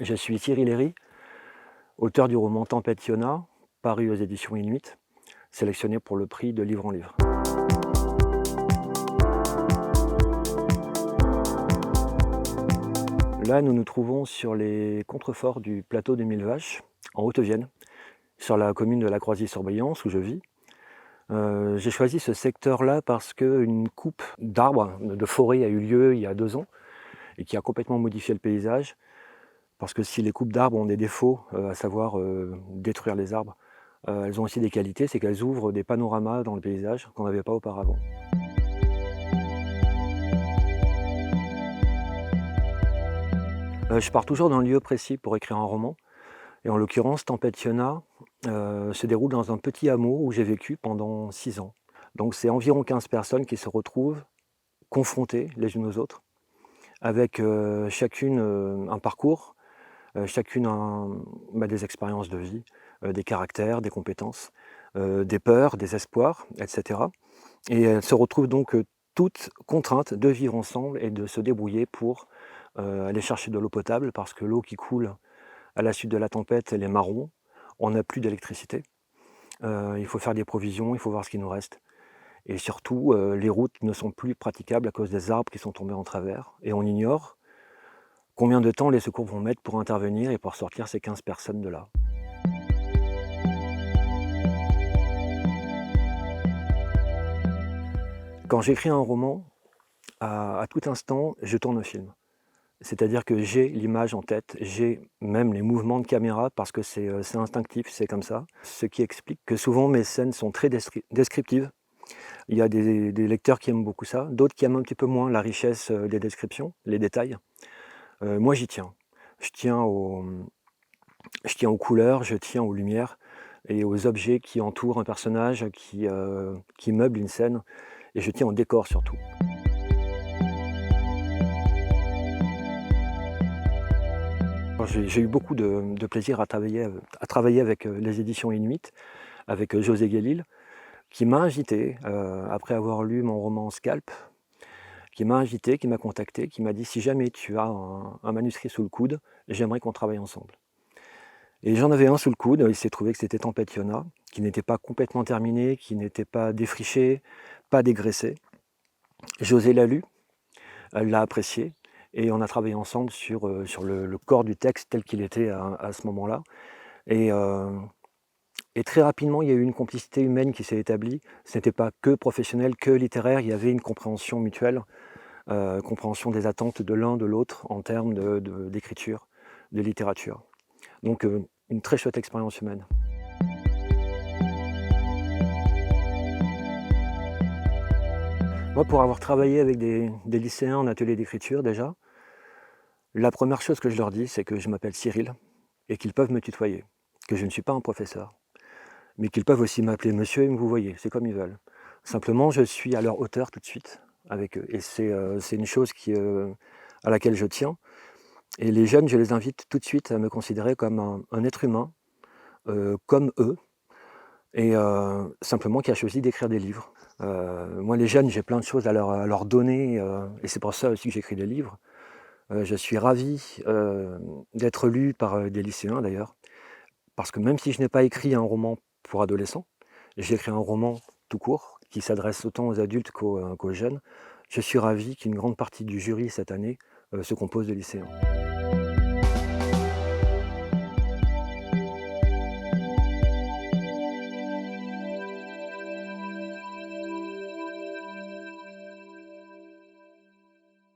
Je suis Cyril Herry, auteur du roman Tempête Yona, paru aux éditions Inuit, sélectionné pour le prix de Livre en Livre. Là, nous nous trouvons sur les contreforts du plateau des Mille Vaches, en Haute-Vienne, sur la commune de La Croisille-sur-Brillance où je vis. J'ai choisi ce secteur-là parce qu'une coupe d'arbres, de forêt a eu lieu il y a 2 ans et qui a complètement modifié le paysage. Parce que si les coupes d'arbres ont des défauts, à savoir détruire les arbres, elles ont aussi des qualités, c'est qu'elles ouvrent des panoramas dans le paysage qu'on n'avait pas auparavant. Je pars toujours d'un lieu précis pour écrire un roman, et en l'occurrence Tempête Yona se déroule dans un petit hameau où j'ai vécu pendant 6 ans. Donc c'est environ 15 personnes qui se retrouvent confrontées les unes aux autres, avec chacune un parcours, chacune des expériences de vie, des caractères, des compétences, des peurs, des espoirs, etc. Et elles se retrouvent donc toutes contraintes de vivre ensemble et de se débrouiller pour aller chercher de l'eau potable, parce que l'eau qui coule à la suite de la tempête, elle est marron, on n'a plus d'électricité, il faut faire des provisions, il faut voir ce qu'il nous reste. Et surtout, les routes ne sont plus praticables à cause des arbres qui sont tombés en travers, et on ignore combien de temps les secours vont mettre pour intervenir et pour sortir ces 15 personnes de là. Quand j'écris un roman, à tout instant, je tourne un film. C'est-à-dire que j'ai l'image en tête, j'ai même les mouvements de caméra parce que c'est instinctif, c'est comme ça. Ce qui explique que souvent mes scènes sont très descriptives. Il y a des lecteurs qui aiment beaucoup ça, d'autres qui aiment un petit peu moins la richesse des descriptions, les détails. Moi j'y tiens. Je tiens aux, je tiens aux couleurs, je tiens aux lumières et aux objets qui entourent un personnage, qui meublent une scène, et je tiens au décor surtout. J'ai eu beaucoup de plaisir à travailler avec les éditions Inuit, avec José Guélil, qui m'a invité, après avoir lu mon roman Scalp, qui m'a invité, qui m'a contacté, qui m'a dit: «Si jamais tu as un manuscrit sous le coude, j'aimerais qu'on travaille ensemble». Et j'en avais un sous le coude, il s'est trouvé que c'était Tempête Yona, qui n'était pas complètement terminé, qui n'était pas défriché, pas dégraissé. José l'a lu, elle l'a apprécié, et on a travaillé ensemble sur le corps du texte tel qu'il était à ce moment-là. Et très rapidement, il y a eu une complicité humaine qui s'est établie. Ce n'était pas que professionnel, que littéraire, il y avait une compréhension mutuelle, compréhension des attentes de l'un, de l'autre, en termes d'écriture, de littérature. Donc une très chouette expérience humaine. Moi, pour avoir travaillé avec des lycéens en atelier d'écriture déjà, la première chose que je leur dis, c'est que je m'appelle Cyril et qu'ils peuvent me tutoyer, que je ne suis pas un professeur, mais qu'ils peuvent aussi m'appeler monsieur et me vouvoyer, c'est comme ils veulent. Simplement, je suis à leur hauteur tout de suite avec eux, et c'est une chose à laquelle je tiens. Et les jeunes, je les invite tout de suite à me considérer comme un être humain, comme eux, et simplement qui a choisi d'écrire des livres. Moi, les jeunes, j'ai plein de choses à leur donner, et c'est pour ça aussi que j'écris des livres. Je suis ravi d'être lu par des lycéens d'ailleurs, parce que même si je n'ai pas écrit un roman pour adolescents, j'ai écrit un roman tout court, qui s'adresse autant aux adultes qu'aux jeunes. Je suis ravi qu'une grande partie du jury cette année se compose de lycéens.